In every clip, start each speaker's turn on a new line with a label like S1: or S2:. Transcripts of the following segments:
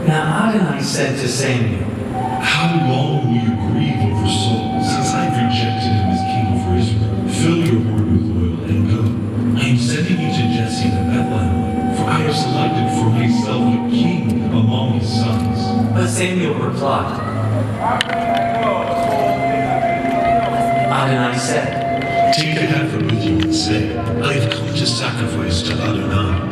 S1: Now Adonai said to Samuel,
S2: How long will you grieve over Saul, since I've rejected him as king over Israel? Fill your horn with oil and go. I am sending you to Jesse the Bethlehemite, for I have selected for myself a king among his sons.
S1: but Samuel replied, Adonai said,
S2: Take a heifer with you and say, I have come to sacrifice to Adonai.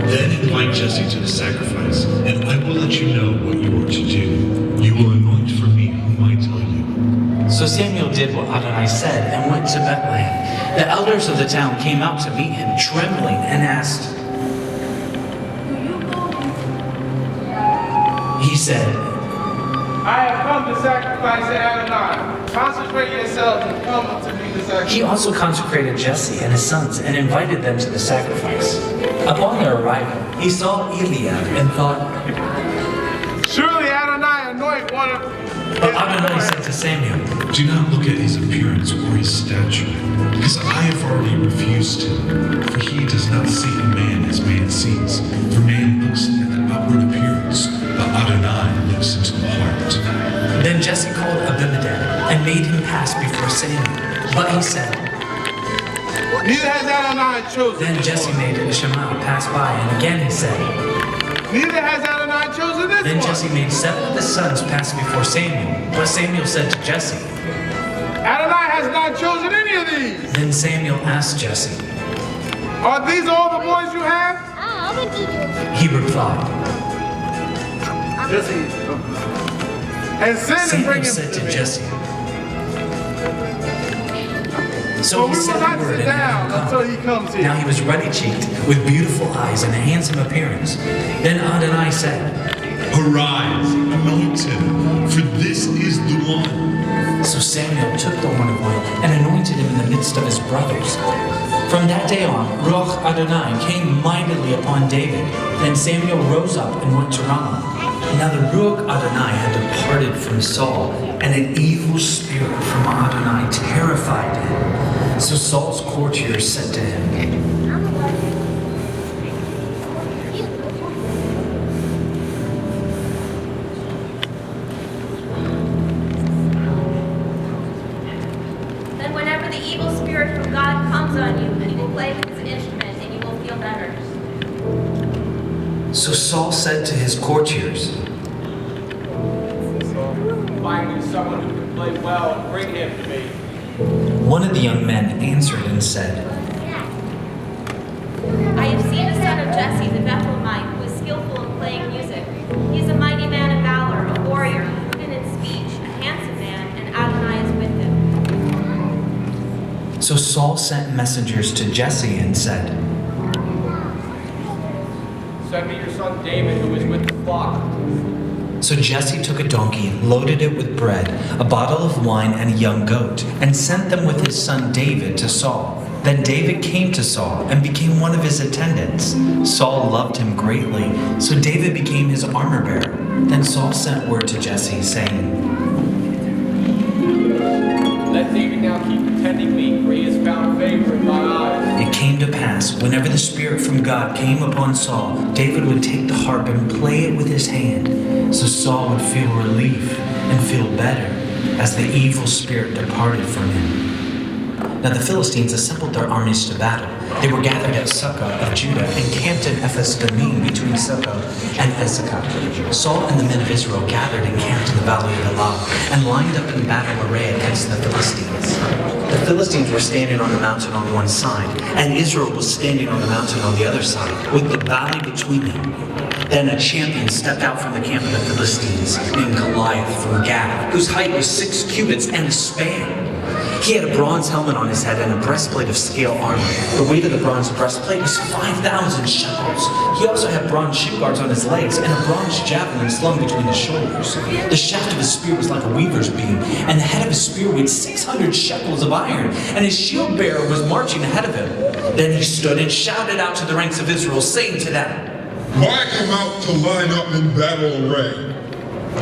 S2: Then invite Jesse to the sacrifice, and I will let you know what you are to do. You will anoint for me whom I tell you.
S1: So Samuel did what Adonai said and went to Bethlehem. The elders of the town came out to meet him, trembling, and asked. He said,
S3: I have come to sacrifice to Adonai. Consecrate yourselves and come to me to sacrifice.
S1: He also consecrated Jesse and his sons and invited them to the sacrifice. Upon their arrival, he saw Eliab and thought,
S3: Surely Adonai anoint one of
S1: but Adonai said to Samuel,
S2: Do not look at his appearance or his stature, because I have already refused him. For he does not see a man as man sees. For man looks at the outward appearance, but Adonai looks into the heart.
S1: Then Jesse called Abimelech and made him pass before Samuel. But he said,
S3: Neither has Adonai chosen.
S1: Then Jesse made Shammah pass by, and again he said,
S3: Neither has Adonai chosen this
S1: Then
S3: one.
S1: Jesse made 7 of his sons pass before Samuel. But Samuel said to Jesse,
S3: Adonai has not chosen any of these.
S1: Then Samuel asked Jesse.
S3: Are these all the boys you have?
S1: He replied.
S3: And send and bring
S1: Samuel
S3: him
S1: said
S3: to
S1: to
S3: me.
S1: Jesse. So
S3: For
S1: he
S3: we
S1: said
S3: will
S1: the
S3: not
S1: word
S3: sit
S1: and had him
S3: down until
S1: come.
S3: he comes here.
S1: Now he was ruddy-cheeked, with beautiful eyes and a handsome appearance. Then Adonai said,
S2: Arise, anoint him, for this is the one.
S1: So Samuel took the horn of oil and anointed him in the midst of his brothers. From that day on, Ruach Adonai came mightily upon David. Then Samuel rose up and went to Ramah. Now the Ruach Adonai had departed from Saul, and an evil spirit from Adonai terrified him. So Saul's courtiers said to him,
S4: Then whenever the evil spirit from God comes on you, he will play with his instrument and you will feel better.
S1: So Saul said to his courtiers,
S5: Find me someone who can play well and bring him to me.
S1: One of the young men answered and said,
S4: I have seen a son of Jesse the Bethlehemite who is skillful in playing music. He is a mighty man of valor, a warrior, prudent in speech, a handsome man, and Adonai is with him.
S1: So Saul sent messengers to Jesse and said,
S5: Send me your son David, who is with the flock.
S1: So Jesse took a donkey, loaded it with bread, a bottle of wine, and a young goat, and sent them with his son David to Saul. Then David came to Saul and became one of his attendants. Saul loved him greatly, so David became his armor bearer. Then Saul sent word to Jesse, saying,
S5: Let David now keep attending me, for he has found favor in my eyes.
S1: It came to pass, whenever the Spirit from God came upon Saul, David would take the harp and play it with his hand. So Saul would feel relief and feel better as the evil spirit departed from him. Now the Philistines assembled their armies to battle. They were gathered at Sukkah of Judah and camped in Ephes-Dammim between Sukkah and Ezekah. Saul and the men of Israel gathered and camped in the valley of Elah and lined up in battle array against the Philistines. The Philistines were standing on the mountain on one side, and Israel was standing on the mountain on the other side, with the valley between them. Then a champion stepped out from the camp of the Philistines, named Goliath from Gath, whose height was 6 cubits and a span. He had a bronze helmet on his head and a breastplate of scale armor. The weight of the bronze breastplate was 5,000 shekels. He also had bronze shoe guards on his legs and a bronze javelin slung between his shoulders. The shaft of his spear was like a weaver's beam, and the head of his spear weighed 600 shekels of iron, and his shield bearer was marching ahead of him. Then he stood and shouted out to the ranks of Israel, saying to them,
S6: Why come out to line up in battle array?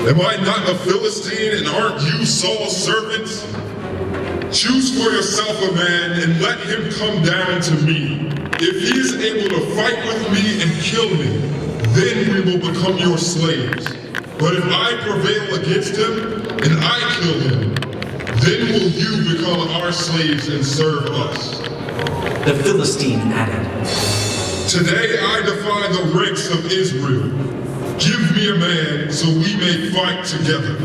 S6: Am I not a Philistine, and aren't you Saul's servants? Choose for yourself a man and let him come down to me. If he is able to fight with me and kill me, then we will become your slaves. But if I prevail against him and I kill him, then will you become our slaves and serve us.
S1: The Philistine added,
S6: Today I defy the ranks of Israel. Give me a man so we may fight together.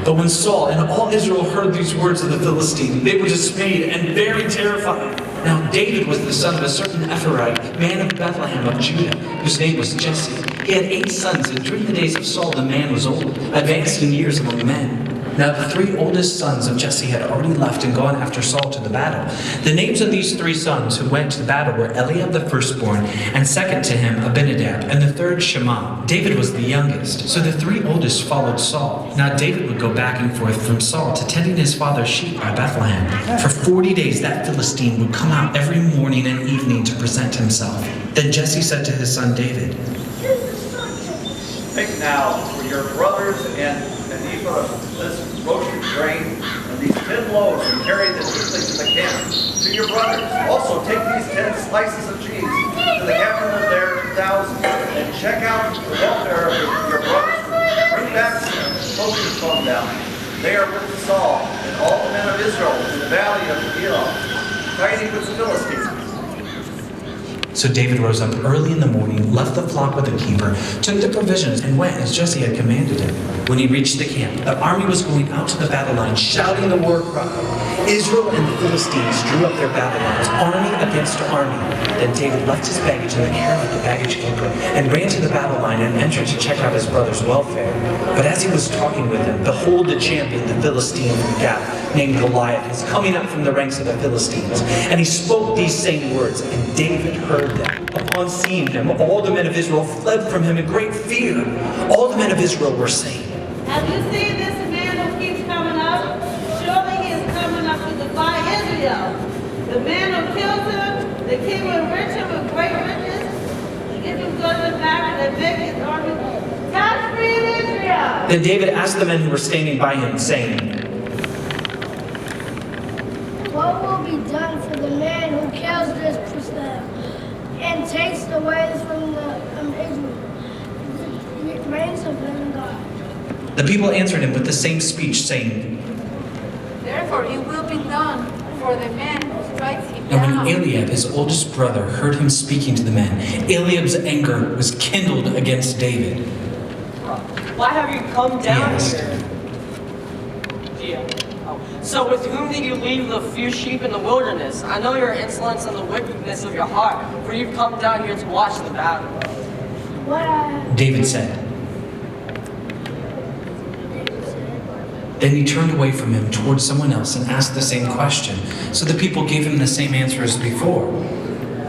S1: But when Saul and all Israel heard these words of the Philistine, they were dismayed and very terrified. Now David was the son of a certain Ephraite, man of Bethlehem of Judah, whose name was Jesse. He had 8 sons, and during the days of Saul the man was old, advanced in years among men. Now the 3 oldest sons of Jesse had already left and gone after Saul to the battle. The names of these 3 sons who went to the battle were Eliab the firstborn, and second to him Abinadab, and the third Shammah. David was the youngest, so the 3 oldest followed Saul. Now David would go back and forth from Saul to tending his father's sheep by Bethlehem. For 40 days that Philistine would come out every morning and evening to present himself. Then Jesse said to his son David,
S7: Take now for your brothers and an ephah of this roasted grain and these 10 loaves and carry them quickly to the camp. To your brothers, also take these 10 slices of cheese to the captain of their thousands and check out the welfare of your brothers. Bring back some trophies from them. They are with Saul and all the men of Israel in the valley of Elah, fighting with the Philistines.
S1: So David rose up early in the morning, left the flock with the keeper, took the provisions, and went as Jesse had commanded him. When he reached the camp, the army was going out to the battle line, shouting the war cry. Israel and the Philistines drew up their battle lines, army against army. Then David left his baggage in the care of the baggage keeper and ran to the battle line and entered to check out his brother's welfare. But as he was talking with him, behold, the champion, the Philistine from Gath, named Goliath, is coming up from the ranks of the Philistines. And he spoke these same words, and David heard them. Upon seeing him, all the men of Israel fled from him in great fear. All the men of Israel were saying,
S8: Have you seen this man who keeps coming up? Surely he is coming up to defy Israel. The man who kills him, the king will enrich him with great riches, to give him goods back and make his army touch free in Israel.
S1: Then David asked the men who were standing by him, saying,
S9: What will be done for the man who kills this person and takes the ways from Israel? It reigns of living God.
S1: The people answered him with the same speech, saying,
S10: Therefore it will be done for the man who strikes him
S1: And
S10: down.
S1: when Eliab, his oldest brother, heard him speaking to the men, Eliab's anger was kindled against David.
S11: Why have you come down
S1: Yes.
S11: here? So with whom did you leave the few sheep in the wilderness? I know your insolence and the wickedness of your heart, for you've come down here to watch the battle.
S1: David said. Then he turned away from him towards someone else and asked the same question. So the people gave him the same answer as before.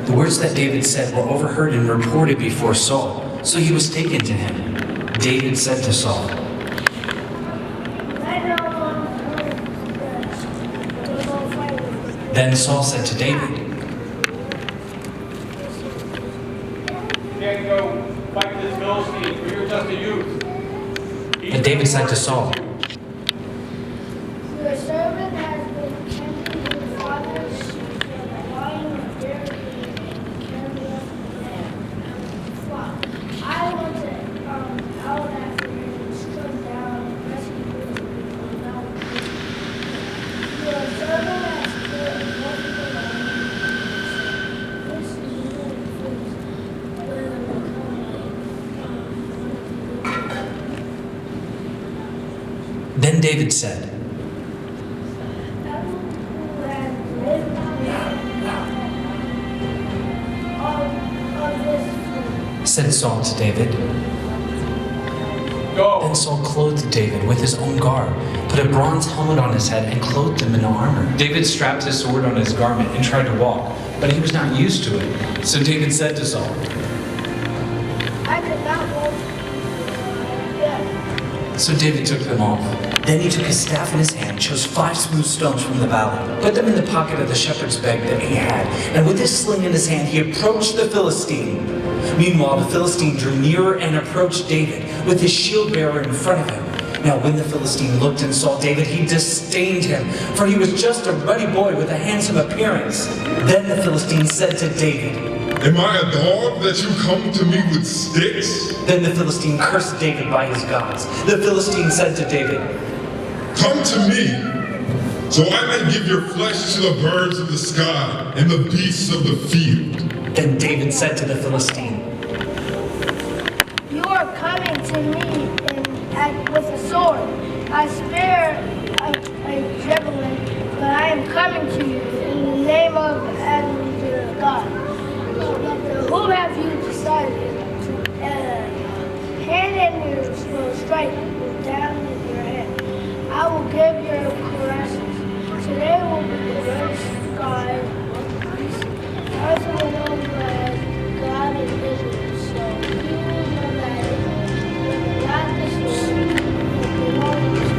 S1: The words that David said were overheard and reported before Saul, so he was taken to him. David said to Saul, Then Saul said to David,
S5: You can't go fight this Philistine, for you're just a youth.
S1: But David said to Saul,
S9: Your servant has been tending his father's sheep and lying there and carrying up the flock. I went out after him and struck down and rescued him without fear. Your servant has killed multiple lambs. This is really food.
S1: Then David said, said Saul to David.
S5: Go.
S1: Then Saul clothed David with his own garb, put a bronze helmet on his head, and clothed him in armor. David strapped his sword on his garment and tried to walk, but he was not used to it. So David said to Saul,
S9: I could not walk.
S1: So David took them off. Then he took his staff in his hand, chose 5 smooth stones from the valley, put them in the pocket of the shepherd's bag that he had, and with his sling in his hand he approached the Philistine. Meanwhile the Philistine drew nearer and approached David, with his shield bearer in front of him. Now when the Philistine looked and saw David, he disdained him, for he was just a ruddy boy with a handsome appearance. Then the Philistine said to David,
S6: Am I a dog that you come to me with sticks?
S1: Then the Philistine cursed David by his gods. The Philistine said to David,
S6: Come to me, so I may give your flesh to the birds of the sky and the beasts of the field.
S1: Then David said to the Philistine,
S9: You are coming to me with a sword. I spare a javelin, but I am coming to you in the name of Adonai God. Who have you decided to hand in your strike down in your head? I will give your caresses. Today will be the first sky of peace. Also known as God of Israel. So you will know that God is the Lord, the Lord is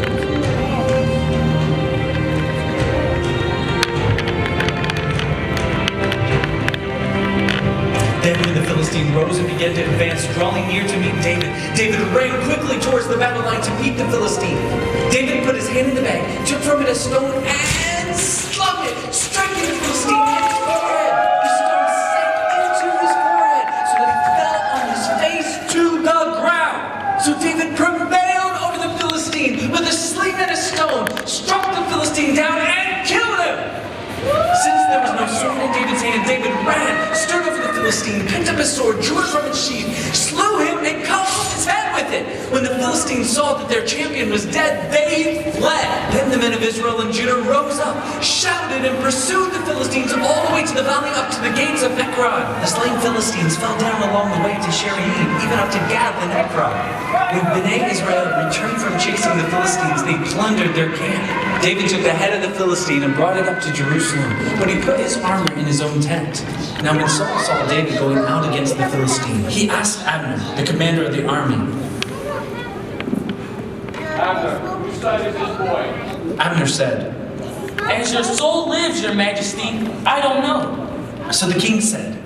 S9: into your hands.
S1: Then when the Philistine rose and began to advance, drawing near to meet David, David ran quickly towards the battle line to meet the Philistine. David put his hand in the bag, took from it a stone, and slung it, striking the Philistine in his forehead. The stone sank into his forehead, so that he fell on his face to the ground. So David prevailed over the Philistine with a sling and a stone, struck the Philistine down, and killed him. Since there was no sword in David's hand, David ran, stood over the Philistine, picked up his sword, drew it from its sheath, slew him, and cut off his head with it. When the Philistines saw that their champion was dead, they fled. Then the men of Israel and Judah rose up, shouted, and pursued the Philistines all the way to the valley up to the gates of Ekron. The slain Philistines fell down along the way to Shaaraim, even up to Gath and Ekron. When Bnei Israel returned from chasing the Philistines, they plundered their camp. David took the head of the Philistine and brought it up to Jerusalem, but he put his armor in his own tent. Now when Saul saw David going out against the Philistine, he asked Abner, the commander of the army.
S5: Abner, whose side is this boy?
S1: Abner said,
S12: As your soul lives, your majesty, I don't know.
S1: So the king said.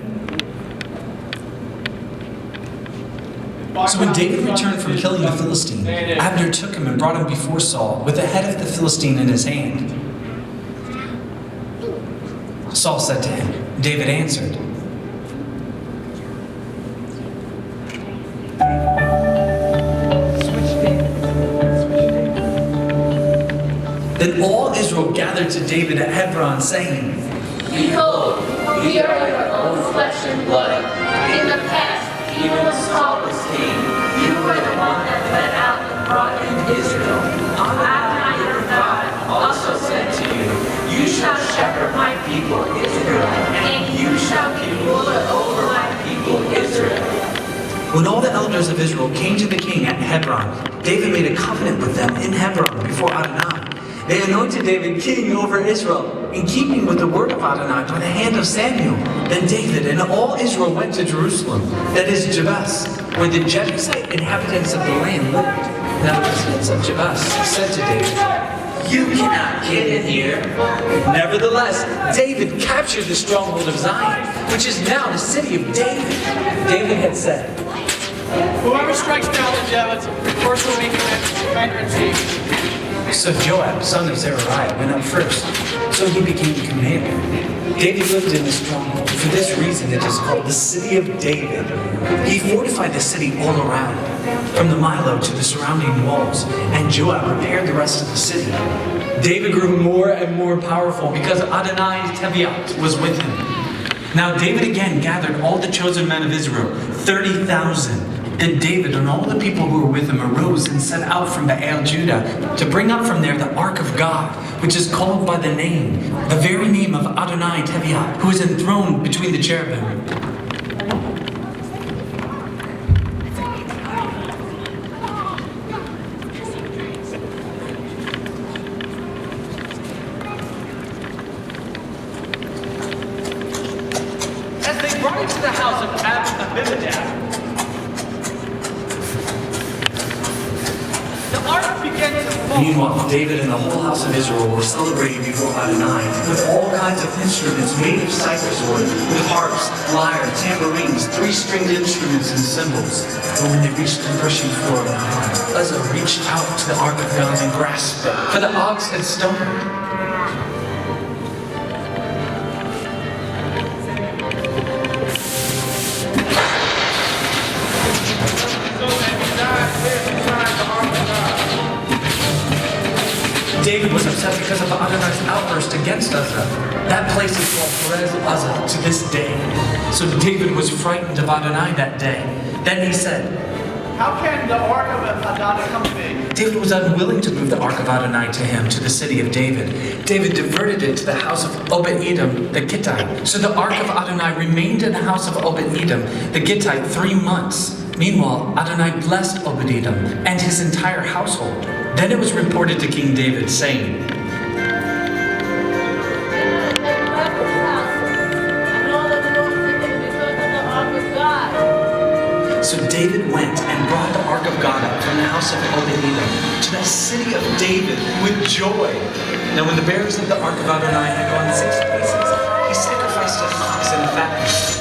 S1: So when David returned from killing the Philistine, Abner took him and brought him before Saul with the head of the Philistine in his hand. Saul said to him, David answered, Then all Israel gathered to David at Hebron, saying,
S10: Behold, we are your own flesh and blood. In the past, even when Saul was king, you were the one that led out and brought in Israel. Adonai your God also said to you, You shall shepherd my people Israel, and you shall be ruler over my people Israel.
S1: When all the elders of Israel came to the king at Hebron, David made a covenant with them in Hebron before Adonai. They anointed David king over Israel, in keeping with the word of Adonai by the hand of Samuel. Then David and all Israel went to Jerusalem, that is Jebus, where the Jebusite inhabitants of the land lived. Now the residents of Jebus said to David, You cannot get in here. Nevertheless, David captured the stronghold of Zion, which is now the city of David. David had said,
S5: Whoever strikes down the Jebusites first will be commander-in-chief.
S1: So Joab, son of Zeruiah, went up first, so he became commander. David lived in the stronghold. For this reason it is called the City of David. He fortified the city all around, from the Milo to the surrounding walls, and Joab repaired the rest of the city. David grew more and more powerful because Adonai Teviot was with him. Now David again gathered all the chosen men of Israel, 30,000. Then David and all the people who were with him arose and set out from Baal Judah to bring up from there the ark of God, which is called by the very name of Adonai Teviot, who is enthroned between the cherubim.
S5: As they brought it to the house of Abinadab, the ark began to fall.
S1: Meanwhile, David and the whole house of Israel were celebrating before Adonai with all kinds of instruments made of cypress wood, with harps, lyre, tambourines, three-stringed instruments, and cymbals. But when they reached the threshing floor of the ark, Uzzah reached out to the ark of God and grasped it, for the ox had stumbled. David was upset because of Adonai's outburst against Uzzah. That place is called Perez Uzzah to this day. So David was frightened of Adonai that day. Then he said,
S5: How can the ark of Adonai come to me?
S1: David was unwilling to move the ark of Adonai to him, to the city of David. David diverted it to the house of Obed-Edom the Gittite. So the ark of Adonai remained in the house of Obed-Edom the Gittite 3 months. Meanwhile, Adonai blessed Obed-Edom and his entire household. Then it was reported to King David, saying, So David went and brought the ark of God up from the house of Obed-Edom to the city of David with joy. Now when the bearers of the ark of Adonai had gone 6 paces, he sacrificed an ox and a fattened.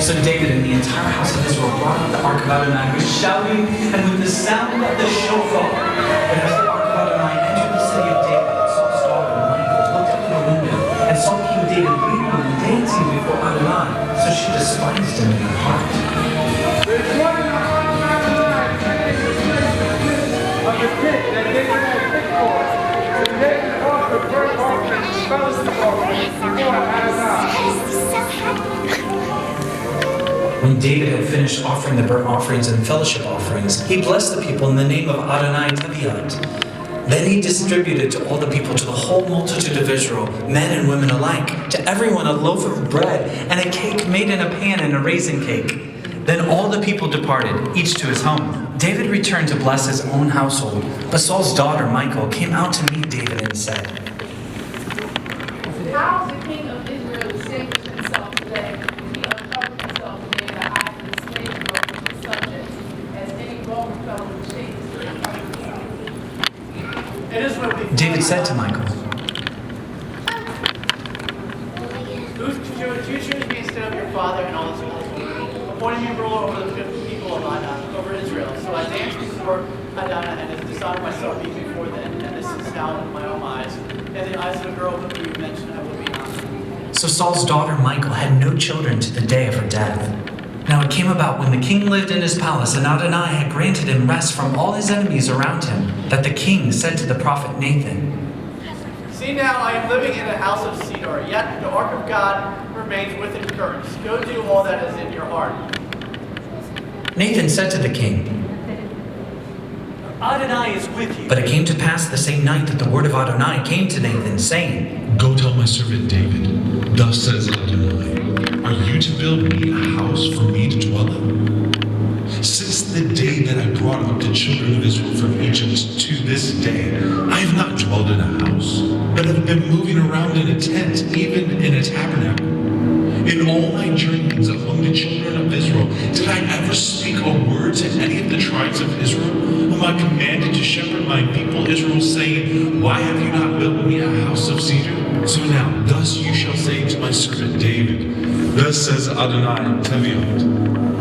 S1: So David and the entire house of Israel brought up the ark of Adonai with shouting and with the sound of the shofar. But as the ark of Adonai entered the city of David, Saul's daughter Michal looked up at the window and saw King David weeping and dancing before Adonai. So she despised him in her heart.
S3: Of the pit that David had picked for us. So David offered burnt offerings and fellowship offerings before Adonai.
S1: When David had finished offering the burnt offerings and fellowship offerings, he blessed the people in the name of Adonai Teviot. Then he distributed to all the people, to the whole multitude of Israel, men and women alike, to everyone a loaf of bread and a cake made in a pan and a raisin cake. Then all the people departed, each to his home. David returned to bless his own household, but Saul's daughter Michal came out to meet David and said,
S13: How the king of Israel distinguished himself today? He uncovered himself today in the eyes of the slave girl of his subjects, as any Roman fellow would shake his slave himself.
S1: David said to Michal,
S5: Do you choose me instead of your father and all his household? Appointing me ruler over the people of Adonai, over Israel. So I danced before Adonai and have dishonored myself even before then. And this is now in my own eyes. And the eyes of the girl whom you mentioned I will be honored.
S1: So Saul's daughter Michal had no children to the day of her death. Now it came about when the king lived in his palace and Adonai had granted him rest from all his enemies around him, that the king said to the prophet Nathan,
S5: See now, I am living in a house of cedar, yet the ark of God remains within curtains. Go do all that is in your heart.
S1: Nathan said to the king,
S14: Adonai is with you.
S1: But it came to pass the same night that the word of Adonai came to Nathan, saying,
S2: Go tell my servant David, thus says Adonai, are you to build me a house for me to dwell in? Since the day that I brought up the children of Israel from Egypt to this day, I have not dwelled in a house, but have been moving around in a tent, even in a tabernacle. In all my journeys among the children of Israel, did I ever speak a word to any of the tribes of Israel, whom I commanded to shepherd my people Israel, saying, Why have you not built me a house of cedar? So now, thus you shall say to my servant David, Thus says Adonai Teviot,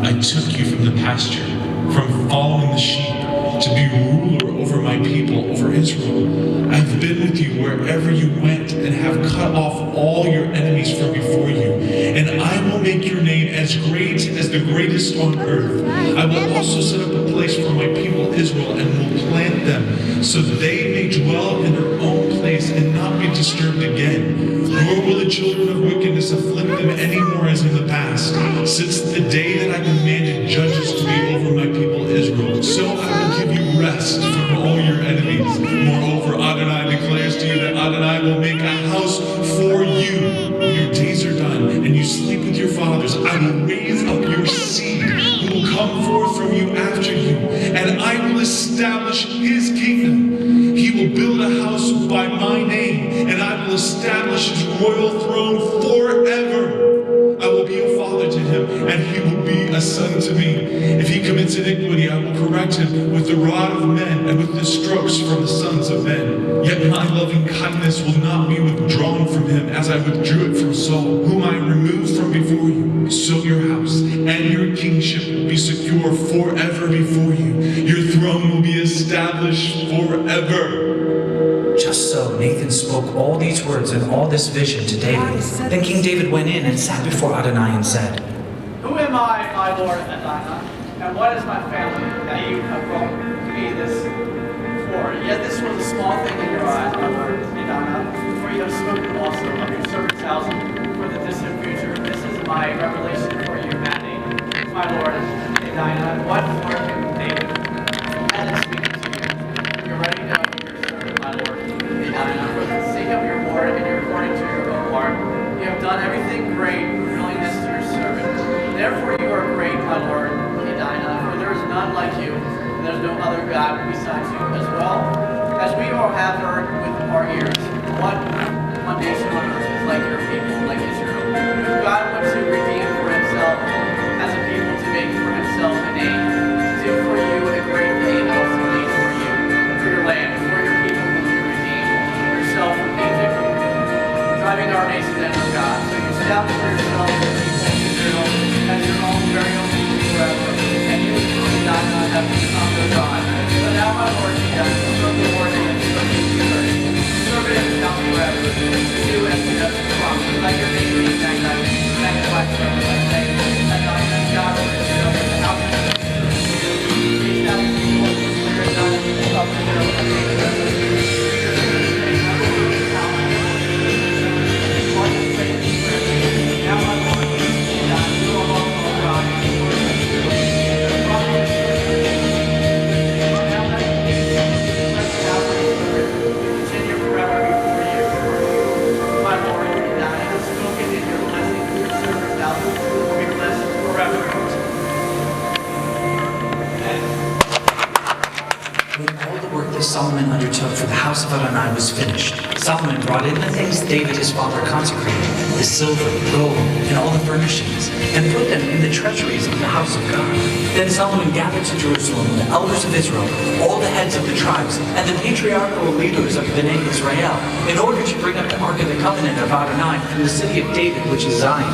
S2: I took you from the pasture, from following the sheep, to be ruler over my people, over Israel. I have been with you wherever you went, and have cut off all your enemies from before you. And I will make your name as great as the greatest on earth. I will also set up a place for my people Israel, and will plant them, so that they may dwell in their own place and not be disturbed again. Nor will the children of wickedness afflict them any more as in the past, since the day that I commanded judges to be over my people Israel. So I will give you rest from all your enemies. Moreover, Adonai declares to you that Adonai will make a house for you when your days are done and you sleep with your fathers. I will raise up your seed who will come forth from you after you, and I will establish his kingdom. He will build a house by my name, and I will establish his royal throne forever. I will be a father to him, and he will be a son to me. If he commits iniquity, I will correct him with the rod of men and with the strokes from the sons of men. Yet my loving kindness will not be withdrawn from him, as I withdrew it from Saul, whom I removed from before you. So your house and your kingship will be secure forever before you. Your throne will be established forever.
S1: Just so Nathan spoke all these words and all this vision to David. Then King David went in and sat before Adonai and said,
S5: Who am I my Lord Adonai, and what is my family that you have brought me this for? Yet this was a small thing in your eyes, my Lord Adonai, for you have spoken also of your servant's house for the distant future. This is my revelation for you, Manny, my Lord Adonai. What more can David add in speaking to you? You're ready to know your servant, my Lord Adonai, for the sake of your word and your according to your own heart. You have done everything great, willingness to your servant. Therefore you are great, my Lord Adonai, for there is none like you, and there is no other God besides you. As well as we all have heard with our ears, one nation on earth is like your people, like Israel, who God wants to redeem for himself as a people, to make for himself a name, to do for you a great thing, also made for you, for your land, for your people whom you redeemed yourself from Egypt, driving our nations and our God. So you established for yourself the people of Israel as your own very own people forever, and you did not have become their God. But now, my Lord, you have served the Lord and serve his church. Serve it and now forever. To do as you have promised. Let your name be magnified forever. Let's say, and not as God of his servant, and how can you establish the Lord with clear knowledge of the world and the now, my Lord, you are also God. Continue forever before you. My Lord, I have spoken in your blessing to your servant's house will be blessed forever.
S1: When all the work that Solomon undertook for the house of Adonai was finished, Solomon brought in the things David his father consecrated, the silver, gold, and all the furnishings, and put them in the treasuries of the house of God. Then Solomon gathered to Jerusalem the elders of Israel, all the heads of the tribes, and the patriarchal leaders of Bnei Israel, in order to bring up the ark of the covenant of Adonai from the city of David, which is Zion.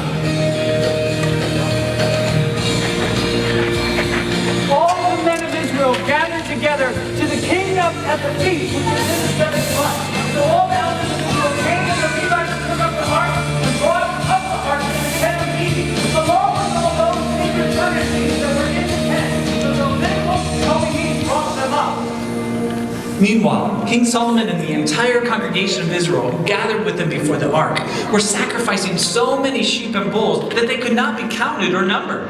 S5: All the men of Israel gathered together to the kingdom at the feast, which is in the seventh month. So all the elders of Israel came, and the Levites took up the ark and brought up the ark to the tent of meeting, along with all those sacred furnishings that were in the tent. So the Levitical Kohanim brought them up.
S1: Meanwhile, King Solomon and the entire congregation of Israel, who gathered with him before the ark, were sacrificing so many sheep and bulls that they could not be counted or numbered.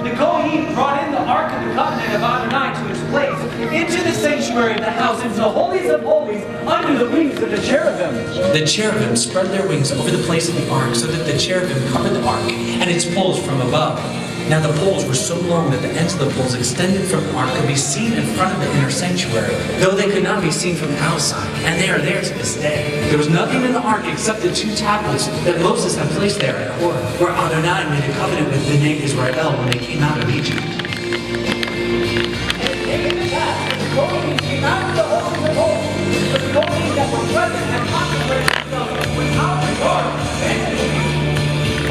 S14: The Kohanim brought in the Ark of the Covenant of Adonai to its place, into the sanctuary of the house, into the holies of holies, under the wings of the cherubim.
S1: The cherubim spread their wings over the place of the ark, so that the cherubim covered the ark and its poles from above. Now the poles were so long that the ends of the poles extended from the ark could be seen in front of the inner sanctuary, though they could not be seen from the outside, and they are there to this day. There was nothing in the ark except the 2 tablets that Moses had placed there at Horeb, where Adonai made a covenant with Bnei Israel when they came out of Egypt.
S14: And it came to pass, as the Kohanim came out of the holies of holies, but the Kohanim that were present had consecrated themselves without regard to vanity.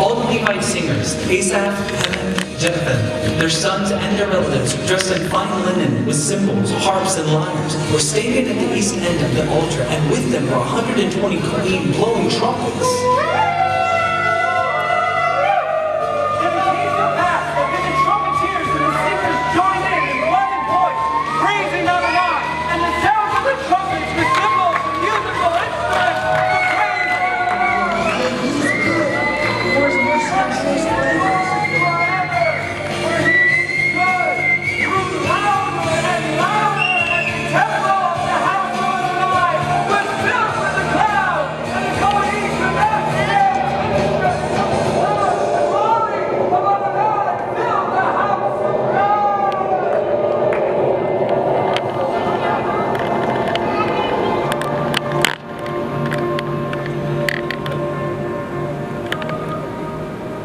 S1: All the Levite singers, Asaph, Heman, Jeduthun, their sons and their relatives, dressed in fine linen with cymbals, harps, and lyres, were standing at the east end of the altar, and with them were 120 Kohanim blowing trumpets.